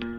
आप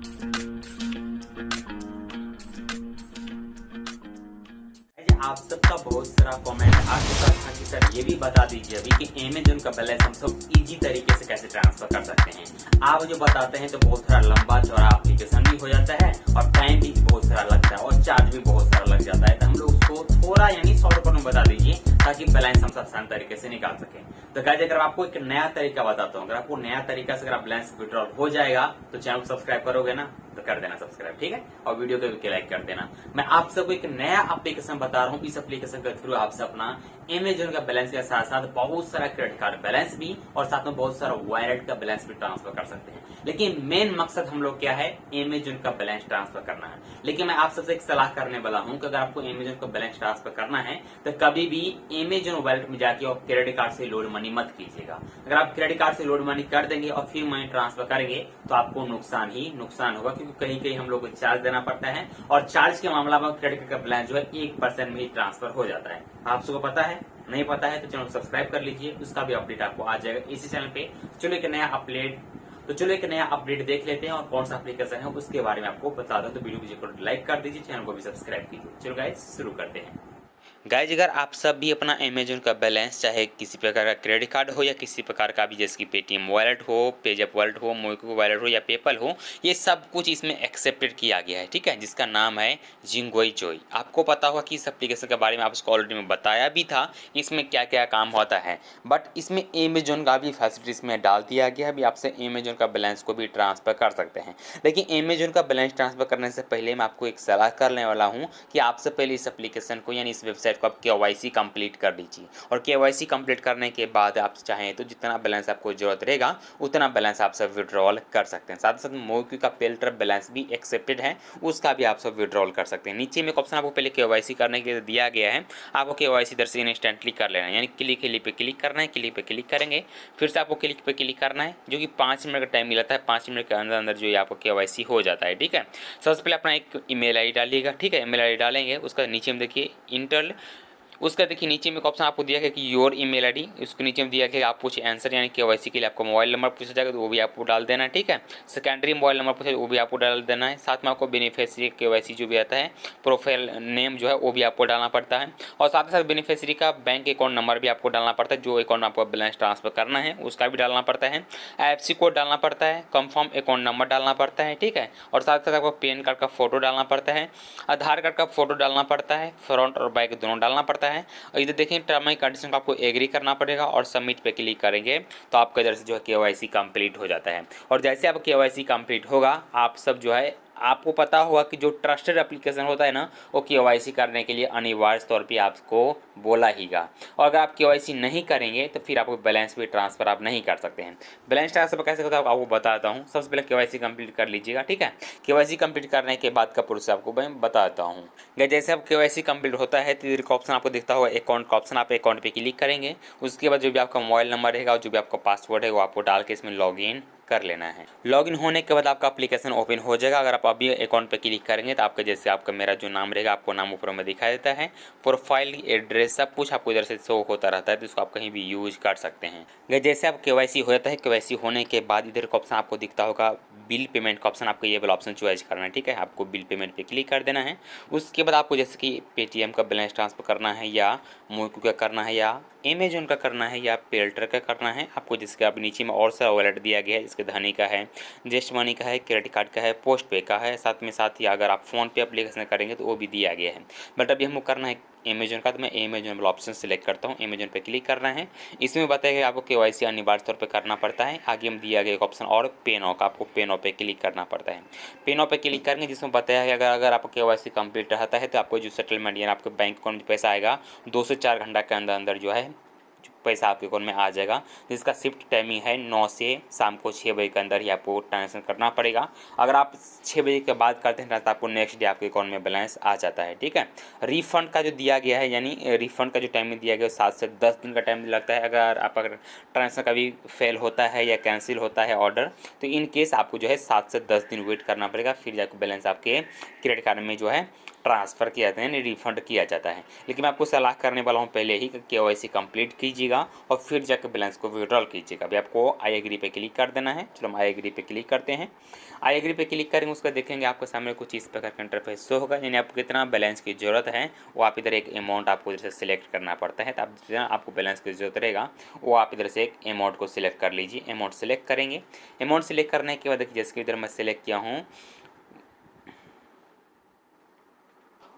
सबका बहुत सारा कमेंट आ चुका था कि सर ये भी बता दीजिए अभी कि अमेजन का बैलेंस हम सब इजी तरीके से कैसे ट्रांसफर कर सकते हैं। आप जो बताते हैं तो बहुत सारा लंबा चौड़ा एप्लीकेशन भी हो जाता है और टाइम भी बहुत सारा लगता है और चार्ज भी बहुत सारा लग जाता है। तो हम लोग उसको थोड़ा यानी शॉर्ट में बता दीजिए ताकि बैलेंस हम सब आसान तरीके से निकाल सके। तो गाइस अगर आपको एक नया तरीका बताता हूँ, अगर आपको नया तरीका से अगर बैलेंस विड्रॉल हो जाएगा तो चैनल को सब्सक्राइब करोगे ना, तो कर देना सब्सक्राइब, ठीक है, और वीडियो को भी लाइक कर देना। मैं आप सबको एक नया एप्लीकेशन बता रहा हूँ। इस एप्लीकेशन के थ्रू आप सब अपना अमेजन का बैलेंस के साथ साथ बहुत सारा क्रेडिट कार्ड बैलेंस भी और साथ में बहुत सारा वॉलेट का बैलेंस भी ट्रांसफर कर सकते हैं। लेकिन मेन मकसद हम लोग क्या है, अमेजन का बैलेंस ट्रांसफर करना है। लेकिन मैं आप सबसे एक सलाह करने वाला हूँ कि अगर आपको अमेजन का बैलेंस ट्रांसफर करना है तो कभी भी अमेजन वॉलेट में जाके और क्रेडिट कार्ड से लोड मनी मत कीजिएगा। अगर आप क्रेडिट कार्ड से लोड मनी कर देंगे और फिर मनी ट्रांसफर करेंगे तो आपको नुकसान ही नुकसान होगा, क्योंकि कहीं कहीं हम लोग को चार्ज देना पड़ता है और चार्ज के मामला में क्रेडिट कार्ड का बैलेंस जो है 1% में ही ट्रांसफर हो जाता है। आप सबको पता है? नहीं पता है तो चैनल को सब्सक्राइब कर लीजिए, उसका भी अपडेट आपको आ जाएगा इसी चैनल पे। चलो एक नया अपडेट देख लेते हैं और कौन सा एप्लीकेशन है उसके बारे में आपको बता दो। तो वीडियो को लाइक कर दीजिए, चैनल को भी सब्सक्राइब कीजिए। चलो गाइस शुरू करते हैं। गाइज अगर आप सब भी अपना अमेजन का बैलेंस चाहे किसी प्रकार का क्रेडिट कार्ड हो या किसी प्रकार का भी जैसे कि पेटीएम वॉलेट हो, पेजैप वॉलेट हो, मोइक्विक वॉलेट हो या पेपल हो, ये सब कुछ इसमें एक्सेप्टेड किया गया है, ठीक है, जिसका नाम है जिंगोईजोई। आपको पता होगा कि इस एप्लीकेशन के बारे में आपको ऑलरेडी में बताया भी था इसमें क्या क्या काम होता है, बट इसमें अमेजन का भी फैसिलिटी इसमें डाल दिया गया है। अभी आपसे अमेजन का बैलेंस को भी ट्रांसफर कर सकते हैं। लेकिन अमेजन का बैलेंस ट्रांसफर करने से पहले मैं आपको एक सलाह करने वाला हूँ कि आपसे पहले इस एप्लीकेशन को यानी इस वेबसाइट को आप KYC कंप्लीट कर लीजिए। और KYC कंप्लीट करने के बाद आप चाहें तो जितना बैलेंस आपको जरूरत रहेगा उतना बैलेंस आप सब विड्रॉल कर सकते हैं। साथ ही साथ मोइक्विक का पेल्टर बैलेंस भी एक्सेप्टेड है, उसका भी आप सब विड्रॉल कर सकते हैं। नीचे में एक ऑप्शन आपको पहले KYC करने के लिए दिया गया है, आपको KYC इधर से इंस्टेंटली कर लेना है, यानी क्लिक पे क्लिक करना है। क्लिक पे क्लिक करेंगे, फिर से आपको क्लिक पे क्लिक करना है, जो कि 5 मिनट का टाइम मिलता है। 5 मिनट के अंदर अंदर जो है आपको KYC हो जाता है, ठीक है। सबसे पहले अपना एक ईमेल आईडी डालिएगा, ठीक है, ईमेल आईडी डालेंगे, उसका नीचे में देखिए इंटर, उसका देखिए नीचे में एक ऑप्शन आपको दिया है कि योर ईमेल आईडी, उसके नीचे में दिया है कि आप पूछे आंसर यानी KYC के लिए आपको मोबाइल नंबर पूछा जाएगा तो वो भी आपको डाल देना है, ठीक है। सेकेंडरी मोबाइल नंबर पूछे वो भी आपको डाल देना है। साथ में आपको बेनिफिशियरी KYC जो भी आता है, प्रोफाइल नेम जो है वो भी आपको डालना पड़ता है, और साथ ही साथ बेनिफिशियरी का बैंक अकाउंट नंबर भी आपको डालना पड़ता है, जो अकाउंट में आपको बैलेंस ट्रांसफर करना है उसका भी डालना पड़ता है। IFSC कोड डालना पड़ता है, कंफर्म अकाउंट नंबर डालना पड़ता है, ठीक है, और साथ साथ आपको पैन कार्ड का फोटो डालना पड़ता है, आधार कार्ड का फोटो डालना पड़ता है, फ्रंट और बैक दोनों डालना पड़ता है। और इधर देखिए टर्म एंड कंडीशन को आपको एग्री करना पड़ेगा और सबमिट पे क्लिक करेंगे तो आपका इधर से जो है KYC कंप्लीट हो जाता है। और जैसे आप KYC कंप्लीट होगा, आप सब जो है आपको पता होगा कि जो ट्रस्टेड एप्लीकेशन होता है ना, वो KYC करने के लिए अनिवार्य तौर पे आपको बोला हीगा, और अगर आप KYC नहीं करेंगे तो फिर आपको बैलेंस भी ट्रांसफर आप नहीं कर सकते हैं। बैलेंस ट्रांसफर कैसे होता है आपको बताता हूँ। सबसे पहले KYC कंप्लीट कर लीजिएगा, ठीक है। KYC कंप्लीट करने के बाद का प्रोसेस आपको मैं बताता हूँ। जैसे आप KYC कंप्लीट होता है तो इधर का ऑप्शन आपको दिखता होगा अकाउंट का ऑप्शन, आप अकाउंट पे क्लिक करेंगे। उसके बाद जो भी आपका मोबाइल नंबर रहेगा और जो भी आपका पासवर्ड है वो आपको डाल के इसमें लॉगिन कर लेना है। लॉगिन होने के बाद आपका एप्लीकेशन ओपन हो जाएगा। अगर आप अभी अकाउंट पे क्लिक करेंगे तो आपका जैसे आपका मेरा जो नाम रहेगा आपको नाम ऊपर में दिखाई देता है, प्रोफाइल एड्रेस सब कुछ आपको इधर से शो होता रहता है, तो इसको आप कहीं भी यूज कर सकते हैं। जैसे आप KYC हो जाता है, KYC होने के बाद इधर का ऑप्शन आपको दिखता होगा बिल पेमेंट का ऑप्शन, आपको ये वाला ऑप्शन चॉइस करना है, ठीक है। आपको बिल पेमेंट पे क्लिक कर देना है। उसके बाद आपको जैसे कि पेटीएम का बैलेंस ट्रांसफर करना है या मोइक्विक का करना है या अमेजन का करना है या पेल्टर का करना है, आपको जिसके आप नीचे में और सारा वॉलेट दिया गया है, जिसके धनी का है, जेस्ट मनी का है, क्रेडिट कार्ड का है, पोस्ट पे का है, साथ ही अगर आप फ़ोन पे एप्लीकेशन करेंगे तो वो भी दिया गया है। बट अभी हमको करना है अमेजन का, तो मैं अमेजन वाला ऑप्शन सेलेक्ट करता हूँ। अमेजन पे क्लिक करना है। इसमें बताया गया आपको KYC अनिवार्य तौर पे करना पड़ता है। आगे हम दिया गया एक ऑप्शन और पेनो का, आपको पेनो पे क्लिक करना पड़ता है। पेनो पे क्लिक करेंगे जिसमें बताया है अगर आपका KYC कंप्लीट रहता है तो आपको जो सेटलमेंट यानी आपके बैंक अकाउंट में पैसा आएगा 2 से 4 घंटा के अंदर अंदर जो है पैसा आपके अकाउंट में आ जाएगा, जिसका शिफ्ट टाइमिंग है 9 से शाम को 6 बजे के अंदर ही आपको ट्रांजेक्शन करना पड़ेगा। अगर आप 6 बजे के बाद करते हैं तो आपको नेक्स्ट डे आपके अकाउंट में बैलेंस आ जाता है, ठीक है। रिफंड का जो दिया गया है यानी रिफंड का जो टाइमिंग दिया गया है 7 से 10 दिन का टाइम लगता है। अगर ट्रांजेक्शन कभी फेल होता है या कैंसिल होता है ऑर्डर, तो इन केस आपको जो है 7 से 10 दिन वेट करना पड़ेगा, फिर जाकर बैलेंस आपके क्रेडिट कार्ड में जो है ट्रांसफ़र किया जाता है, यानी रिफंड किया जाता है। लेकिन मैं आपको सलाह करने वाला हूँ पहले ही केवाईसी कंप्लीट कीजिएगा और फिर जाकर बैलेंस को विड्रॉल कीजिएगा। अभी आपको आई एग्री पे क्लिक कर देना है। चलो हम आई एग्री पे क्लिक करते हैं। आई एग्री पे क्लिक करेंगे, उसका देखेंगे आपके सामने कुछ इस प्रकार का इंटरफेस शो होगा, यानी आपको कितना बैलेंस की ज़रूरत है वो आप इधर एक अमाउंट आपको इधर से सिलेक्ट करना पड़ता है। तो आप जितना आपको बैलेंस की ज़रूरत रहेगा वो आप इधर से एक अमाउंट को सिलेक्ट कर लीजिए। अमाउंट सेलेक्ट करेंगे। अमाउंट सेलेक्ट करने के बाद देखिए जैसे कि इधर मैं सेलेक्ट किया हूँ,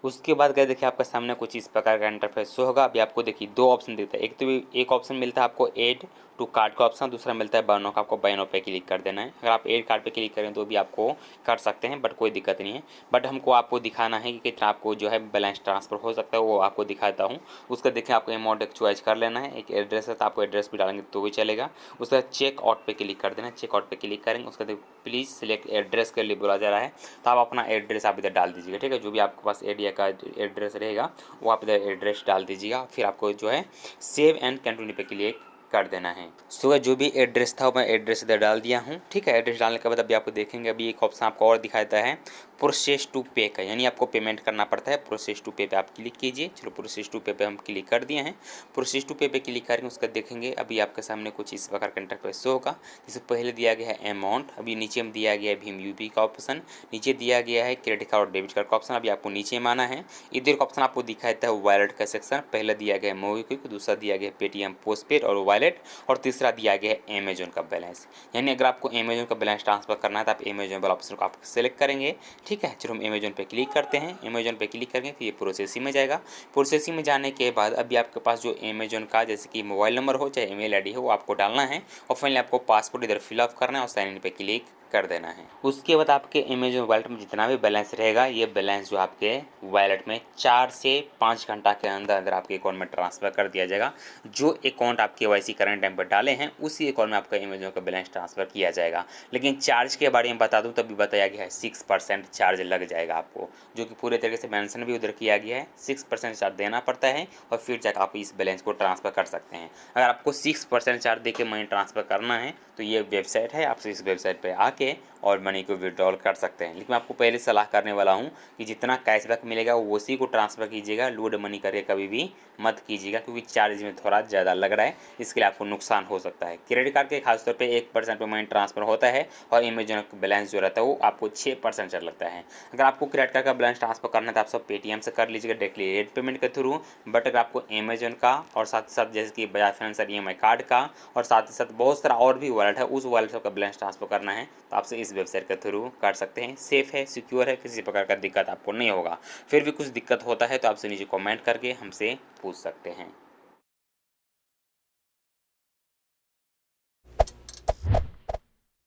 उसके बाद गए देखिए आपके सामने कुछ इस प्रकार का इंटरफेस शो होगा। अभी आपको देखिए दो ऑप्शन दिखता है। एक तो एक ऑप्शन मिलता है आपको ऐड टू कार्ड का ऑप्शन, दूसरा मिलता है बाय नाउ का। आपको बाय नाउ पे क्लिक कर देना है। अगर आप ऐड कार्ड पे क्लिक करें तो भी आपको कर सकते हैं, बट कोई दिक्कत नहीं है। बट हमको आपको दिखाना है कि कितना आपको जो है बैलेंस ट्रांसफर हो सकता है, वो आपको दिखाता हूँ। उसका देखिए आपको अमाउंट एक चॉइस कर लेना है। एक एड्रेस है तो आपको एड्रेस भी डालेंगे तो भी चलेगा। उसका चेक आउट पे क्लिक कर देना है। चेक आउट पे क्लिक करेंगे, उसका प्लीज़ सिलेक्ट एड्रेस के लिए बोला जा रहा है, तो आप अपना एड्रेस आप इधर डाल दीजिएगा। ठीक है, जो भी आपके पास एरिया का एड्रेस रहेगा वो आप इधर एड्रेस डाल दीजिएगा। फिर आपको जो है सेव एंड कंटिन्यू पे क्लिक कर देना है। सो जो भी एड्रेस था मैं एड्रेस इधर डाल दिया हूँ। ठीक है, एड्रेस डालने के बाद अभी आपको देखेंगे अभी एक ऑप्शन आपको और दिखाता है प्रोसेस टू पे का, यानी आपको पेमेंट करना पड़ता है। प्रोसेस टू पे पे आप क्लिक कीजिए। चलो प्रोसेस टू पे पे हम क्लिक कर दिए हैं। प्रोसेस टू पे पे क्लिक करेंगे, उसका देखेंगे अभी आपके सामने कुछ इस प्रकार का इंटरफेस शो होगा। जिससे पहले दिया गया है अमाउंट, अभी नीचे में दिया गया है भीम यूपी का ऑप्शन, नीचे दिया गया है क्रेडिट कार्ड और डेबिट कार्ड का ऑप्शन। अभी आपको नीचे में आना है। इधर का ऑप्शन आपको दिखाता है वॉलेट का सेक्शन। पहला दिया गया है मोबीक्विक, दूसरा दिया गया है पेटीएम पोस्टपेड और वॉलेट, और तीसरा दिया गया है अमेजोन का बैलेंस। यानी अगर आपको अमेजोन का बैलेंस ट्रांसफर करना है तो आप अमेजोन वाला ऑप्शन को आप सेलेक्ट करेंगे। ठीक है, चलो हम अमेजोन पे क्लिक करते हैं। अमेजोन पे क्लिक करेंगे फिर ये प्रोसेसिंग में जाएगा। प्रोसेसिंग में जाने के बाद अभी आपके पास जो अमेजोन का जैसे कि मोबाइल नंबर हो चाहे ईमेल आईडी हो वो आपको डालना है, और फाइनली आपको पासवर्ड इधर फिलअप करना है और साइन इन पे क्लिक कर देना है। उसके बाद आपके अमेजोन वॉलेट में जितना भी बैलेंस रहेगा ये बैलेंस जो आपके वॉलेट में 4 से 5 घंटा के अंदर अंदर आपके अकाउंट में ट्रांसफ़र कर दिया जाएगा। जो अकाउंट आप केवाईसी करंट टाइम पर डाले हैं उसी अकाउंट में आपका अमेजोन का बैलेंस ट्रांसफ़र किया जाएगा। लेकिन चार्ज के बारे में बता दूं तभी बताया गया है 6% चार्ज लग जाएगा आपको, जो कि पूरे तरीके से मेंशन भी उधर किया गया है। 6% चार्ज देना पड़ता है और फिर जाकर आप इस बैलेंस को ट्रांसफ़र कर सकते हैं। अगर आपको 6% चार्ज दे के मनी ट्रांसफ़र करना है तो ये वेबसाइट है, आपसे इस वेबसाइट पर आके और मनी को विड्रॉल कर सकते हैं। लेकिन मैं आपको पहले सलाह करने वाला हूं कि जितना कैशबैक मिलेगा वो उसी को ट्रांसफ़र कीजिएगा, लोड मनी करके कभी भी मत कीजिएगा, क्योंकि चार्ज में थोड़ा ज़्यादा लग रहा है, इसके लिए आपको नुकसान हो सकता है। क्रेडिट कार्ड के खासतौर पे 1% पे मनी ट्रांसफ़र होता है और अमेजोन का बैलेंस जो रहता है वो आपको 6% चार्ज लगता है। अगर आपको क्रेडिट कार्ड का बैलेंस ट्रांसफ़र करना है तो आप सब पेटीएम से कर लीजिएगा डायरेक्टली रेट पेमेंट के थ्रू। बट अगर आपको अमेजोन का और साथ ही साथ जैसे कि बजाज फाइनेंस ईएमआई कार्ड का और साथ ही साथ बहुत सारा और भी वॉलेट है, उस वॉलेट का बैलेंस ट्रांसफ़र करना है तो आपसे इस वेबसाइट के थ्रू कर सकते हैं। सेफ है, सिक्योर है, किसी प्रकार का दिक्कत आपको नहीं होगा। फिर भी कुछ दिक्कत होता है तो आपसे नीचे कमेंट करके हमसे पूछ सकते हैं।